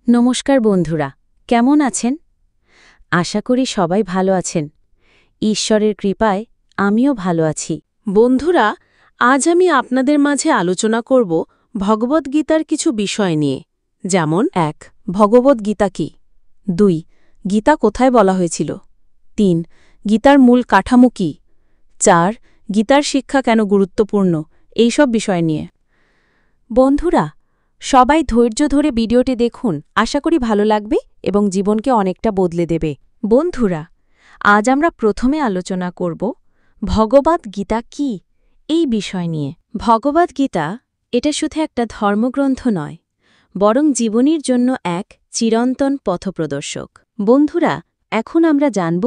নমস্কার বন্ধুরা, কেমন আছেন? আশা করি সবাই ভালো আছেন। ঈশ্বরের কৃপায় আমিও ভালো আছি। বন্ধুরা, আজ আমি আপনাদের মাঝে আলোচনা করব ভগবদ্গীতার কিছু বিষয় নিয়ে, যেমন ১. ভগবদ্গীতা কি? ২. গীতা কোথায় বলা হয়েছিল? ৩. গীতার মূল কাঠামো কি? ৪. গীতার শিক্ষা কেন গুরুত্বপূর্ণ? এইসব বিষয় নিয়ে। বন্ধুরা, সবাই ধৈর্য ধরে ভিডিওটি দেখুন, আশা করি ভালো লাগবে এবং জীবনকে অনেকটা বদলে দেবে। বন্ধুরা, আজ আমরা প্রথমে আলোচনা করব ভগবদ্গীতা কি এই বিষয় নিয়ে। ভগবদ্গীতা এটা শুধু একটা ধর্মগ্রন্থ নয়, বরং জীবনীর জন্য এক চিরন্তন পথপ্রদর্শক। বন্ধুরা, এখন আমরা জানব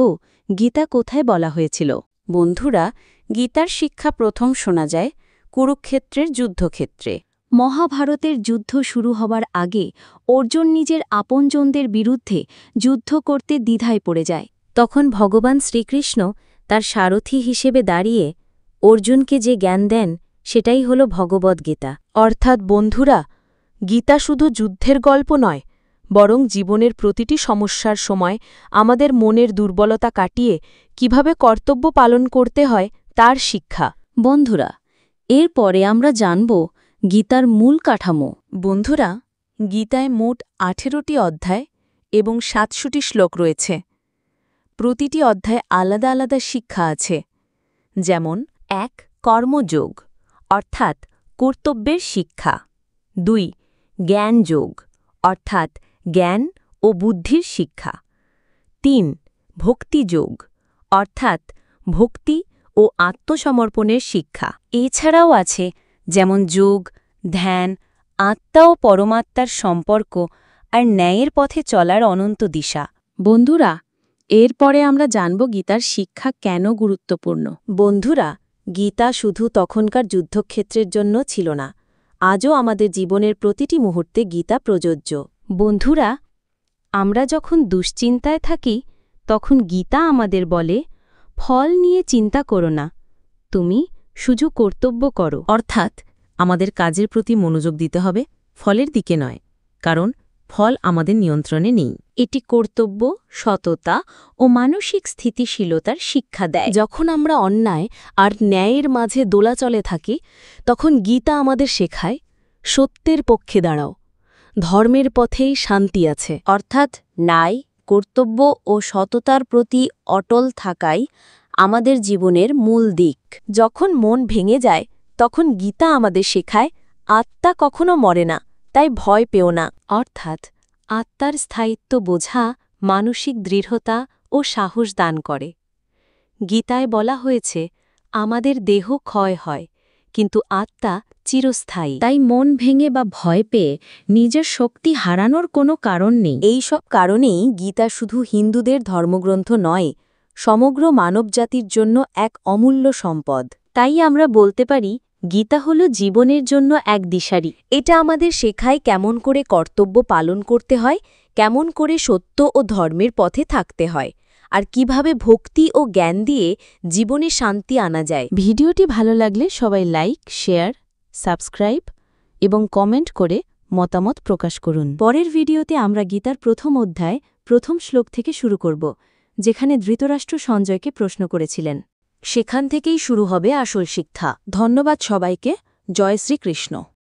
গীতা কোথায় বলা হয়েছিল। বন্ধুরা, গীতার শিক্ষা প্রথম শোনা যায় কুরুক্ষেত্রের যুদ্ধক্ষেত্রে। মহাভারতের যুদ্ধ শুরু হবার আগে অর্জুন নিজের আপনজনদের বিরুদ্ধে যুদ্ধ করতে দ্বিধায় পড়ে যায়। তখন ভগবান শ্রীকৃষ্ণ তার সারথি হিসেবে দাঁড়িয়ে অর্জুনকে যে জ্ঞান দেন সেটাই হল ভগবদ্গীতা। অর্থাৎ বন্ধুরা, গীতা শুধু যুদ্ধের গল্প নয়, বরং জীবনের প্রতিটি সমস্যার সময় আমাদের মনের দুর্বলতা কাটিয়ে কিভাবে কর্তব্য পালন করতে হয় তার শিক্ষা। বন্ধুরা, এরপরে আমরা জানব গীতার মূল কাঠামো। বন্ধুরা, গীতায় মোট 18টি অধ্যায় এবং 700টি শ্লোক রয়েছে। প্রতিটি অধ্যায়ে আলাদা আলাদা শিক্ষা আছে, যেমন ১. কর্মযোগ, অর্থাৎ কর্তব্যের শিক্ষা। ২. জ্ঞানযোগ, অর্থাৎ জ্ঞান ও বুদ্ধির শিক্ষা। ৩. ভক্তিযোগ, অর্থাৎ ভক্তি ও আত্মসমর্পণের শিক্ষা। এছাড়াও আছে যেমন যোগ, ধ্যান, আত্মা ও পরমাত্মার সম্পর্ক আর ন্যায়ের পথে চলার অনন্ত দিশা। বন্ধুরা, এরপরে আমরা জানব গীতার শিক্ষা কেন গুরুত্বপূর্ণ। বন্ধুরা, গীতা শুধু তখনকার যুদ্ধক্ষেত্রের জন্য ছিল না, আজও আমাদের জীবনের প্রতিটি মুহূর্তে গীতা প্রযোজ্য। বন্ধুরা, আমরা যখন দুশ্চিন্তায় থাকি তখন গীতা আমাদের বলে, ফল নিয়ে চিন্তা করো না, তুমি শুধু কর্তব্য করো। অর্থাৎ আমাদের কাজের প্রতি মনোযোগ দিতে হবে, ফলের দিকে নয়, কারণ ফল আমাদের নিয়ন্ত্রণে নেই। এটি কর্তব্য, সততা ও মানসিক স্থিতিশীলতার শিক্ষা দেয়। যখন আমরা অন্যায় আর ন্যায়ের মাঝে দোলাচলে থাকি, তখন গীতা আমাদের শেখায়, সত্যের পক্ষে দাঁড়াও, ধর্মের পথেই শান্তি আছে। অর্থাৎ ন্যায়, কর্তব্য ও সততার প্রতি অটল থাকাই আমাদের জীবনের মূল দিক। যখন মন ভেঙে যায় তখন গীতা আমাদের শেখায়, আত্মা কখনো মরে না, তাই ভয় পেও না। অর্থাৎ আত্মার স্থায়িত্ব বোঝা মানসিক দৃঢ়তা ও সাহস দান করে। গীতায় বলা হয়েছে, আমাদের দেহ ক্ষয় হয়, কিন্তু আত্মা চিরস্থায়ী। তাই মন ভেঙে বা ভয় পেয়ে নিজের শক্তি হারানোর কোনো কারণ নেই। এই সব কারণেই গীতা শুধু হিন্দুদের ধর্মগ্রন্থ নয়, সমগ্র মানবজাতির জন্য এক অমূল্য সম্পদ। তাই আমরা বলতে পারি, গীতা হল জীবনের জন্য এক দিশারি। এটা আমাদের শেখায় কেমন করে কর্তব্য পালন করতে হয়, কেমন করে সত্য ও ধর্মের পথে থাকতে হয়, আর কিভাবে ভক্তি ও জ্ঞান দিয়ে জীবনে শান্তি আনা যায়। ভিডিওটি ভালো লাগলে সবাই লাইক, শেয়ার, সাবস্ক্রাইব এবং কমেন্ট করে মতামত প্রকাশ করুন। পরের ভিডিওতে আমরা গীতার প্রথম অধ্যায় প্রথম শ্লোক থেকে শুরু করব, যেখানে ধৃতরাষ্ট্র সঞ্জয়কে প্রশ্ন করেছিলেন। সেখান থেকেই শুরু হবে আসল শিক্ষা। ধন্যবাদ সবাইকে। জয় শ্রীকৃষ্ণ।